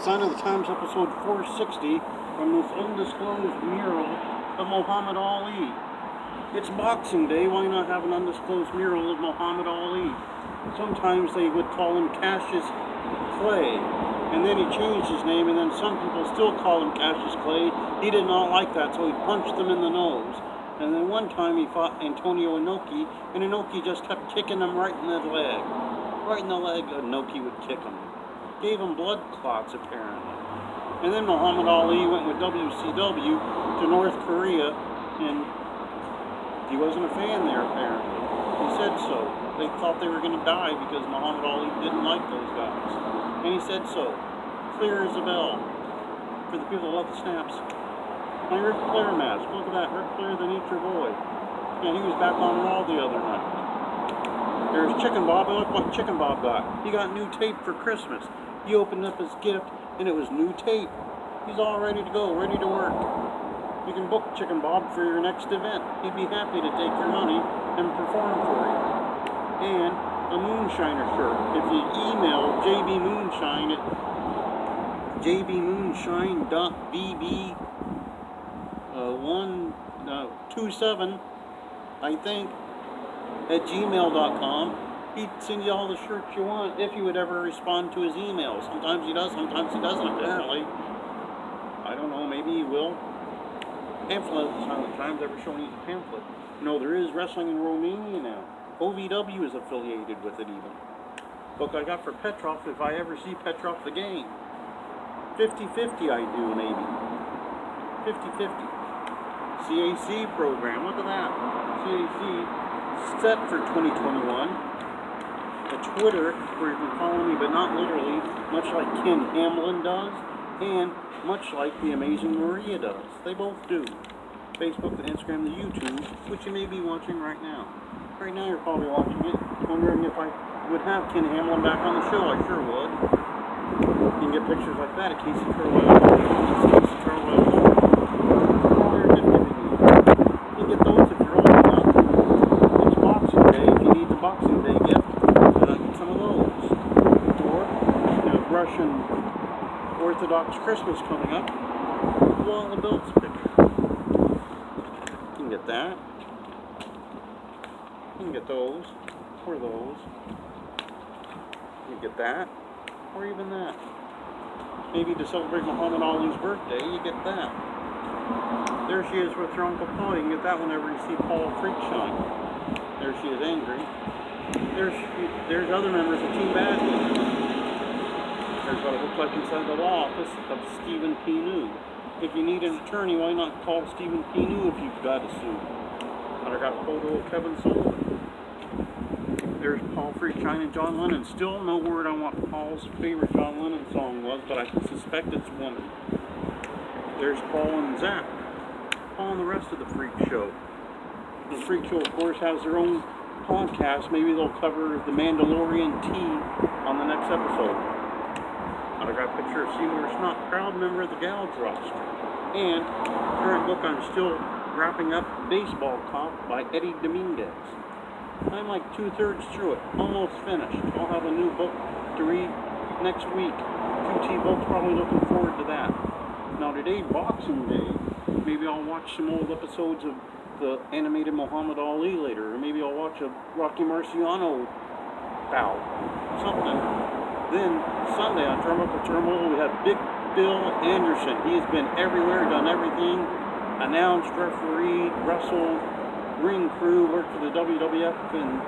Sign of the Times, episode 460, from this undisclosed mural of Muhammad Ali. It's Boxing Day, why not have an undisclosed mural of Muhammad Ali? Sometimes they would call him Cassius Clay, and then he changed his name, and then some people still call him Cassius Clay. He did not like that, so he punched them in the nose. And then one time he fought Antonio Inoki, and Inoki just kept kicking him right in the leg. Right in the leg, Inoki would kick him. Gave him blood clots, apparently. And then Muhammad Ali went with WCW to North Korea, and he wasn't a fan there, apparently. He said so. They thought they were going to die because Muhammad Ali didn't like those guys. And he said so. Clear as a bell. For the people that love the snaps. My Ric Flair mask. Look at that. Ric Flair, the Nature Boy. And he was back on Raw the other night. There's Chicken Bob, and look what Chicken Bob got. He got new tape for Christmas. He opened up his gift, and it was new tape. He's all ready to go, ready to work. You can book Chicken Bob for your next event. He'd be happy to take your money and perform for you. And a Moonshiner shirt. If you email JB Moonshine at jbmoonshine.bb127, I think, at gmail.com. He'd send you all the shirts you want if you would ever respond to his email. Sometimes he does, sometimes he doesn't, apparently. I don't know, maybe he will. Pamphlet, Silent Times, ever shown he's a pamphlet. No, there is wrestling in Romania now. OVW is affiliated with it even. Book I got for Petrov if I ever see Petrov the game. 50-50 I do, maybe. 50-50. CAC program, look at that. CAC set for 2021. A Twitter where you can follow me, but not literally, much like Ken Hamlin does, and much like the Amazing Maria does. They both do. Facebook, the Instagram, the YouTube, which you may be watching right now. Right now you're probably watching it, wondering if I would have Ken Hamlin back on the show. I sure would. You can get pictures like that at Casey Carlisle. It's Casey Carlisle. You can get those if you're old enough. It's Boxing Day. If you need the Boxing Day gift, some of those. Or, Russian Orthodox Christmas coming up. Wall of Belts picture. You can get that. You can get those. Or those. You can get that. Or even that. Maybe to celebrate Muhammad Ali's birthday, you get that. There she is with her Uncle Paul. You can get that whenever you see Paul Freakshine. There she is angry. There's other members of Team Bad News. There's what it looks like inside the law office of Stephen P. New. If you need an attorney, why not call Stephen P. New if you've got a suit? But I got a photo of Kevin Sullivan. There's Paul Freakshine and John Lennon. Still no word on what Paul's favorite John Lennon song was, but I suspect it's Woman. There's Paul and Zach. Paul and the rest of the Freak Show. The Freak Show, of course, has their own podcast. Maybe they'll cover the Mandalorian tea on the next episode. Autograph picture of Seymour Snot, proud member of the Gouge roster. And current book I'm still wrapping up, Baseball Cop by Eddie Dominguez. I'm like 2/3 through it, almost finished. I'll have a new book to read next week. QT Book's probably looking forward to that. Now today, Boxing Day, maybe I'll watch some old episodes of the animated Muhammad Ali later, or maybe I'll watch a Rocky Marciano bout, something. Then Sunday on Turnbuckle Turmoil, we have Big Bill Anderson. He's been everywhere, done everything, announced, refereed, wrestled, ring crew, worked for the WWF and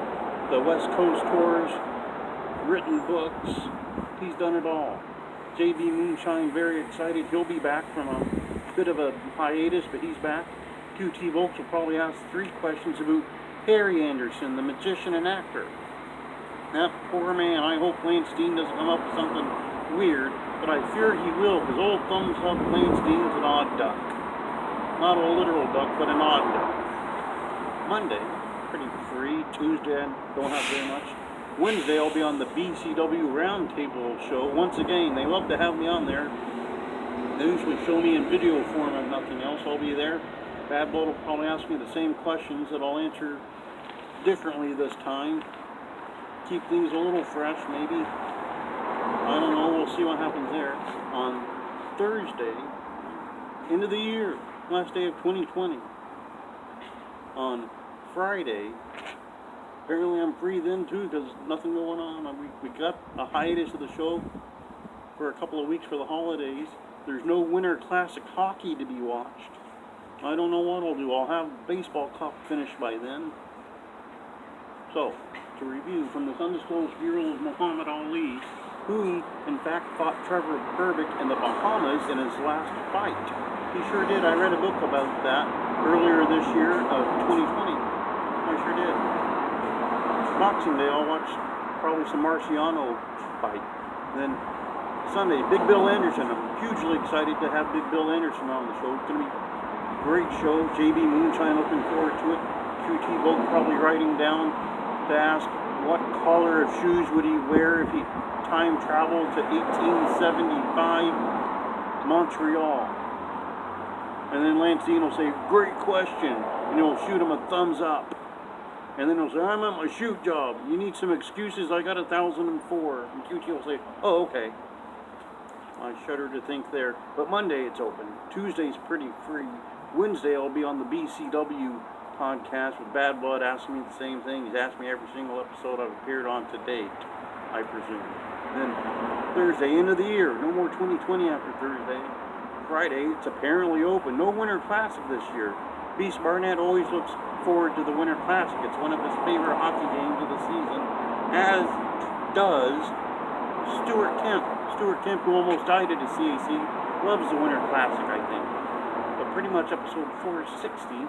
the West Coast tours, written books. He's done it all. JB Moonshine, very excited. He'll be back from a bit of a hiatus, but he's back. QT Volks will probably ask 3 questions about Harry Anderson, the magician and actor. That poor man. I hope Lance Dean doesn't come up with something weird, but I fear he will, because old thumbs up Lance Dean is an odd duck. Not a literal duck, but an odd duck. Monday, pretty free. Tuesday, I don't have very much. Wednesday, I'll be on the BCW Roundtable show. Once again, they love to have me on there. They usually show me in video form and nothing else. I'll be there. Bad Blood will probably ask me the same questions that I'll answer differently this time. Keep things a little fresh, maybe. I don't know. We'll see what happens there. On Thursday, end of the year, last day of 2020. On Friday, apparently I'm free then too because nothing going on. We got a hiatus of the show for a couple of weeks for the holidays. There's no Winter Classic hockey to be watched. I don't know what I'll do. I'll have Baseball Cup finished by then. So, to review, from this undisclosed mural of Muhammed Ali, who in fact fought Trevor Berbick in the Bahamas in his last fight. He sure did. I read a book about that earlier this year of 2020. I sure did. Boxing Day, I'll watch probably some Marciano fight. Then Sunday, Big Bill Anderson. I'm hugely excited to have Big Bill Anderson on the show. It's going to be a great show. JB Moonshine, looking forward to it. QT both probably writing down to ask what color of shoes would he wear if he time traveled to 1875 Montreal. And then Lancine will say, great question, and he'll shoot him a thumbs up. And then he'll say, I'm at my shoot job. You need some excuses? I got 1,004. And QT will say, oh, okay. I shudder to think there. But Monday it's open. Tuesday's pretty free. Wednesday I'll be on the BCW podcast with Bad Blood asking me the same thing. He's asked me every single episode I've appeared on to date, I presume. Then Thursday, end of the year. No more 2020 after Thursday. Friday, it's apparently open. No Winter Classic this year. Beast Barnett always looks forward to the Winter Classic. It's one of his favorite hockey games of the season, as does Stuart Kemp. Stuart Kemp, who almost died at a CAC, loves the Winter Classic, I think. But pretty much episode 460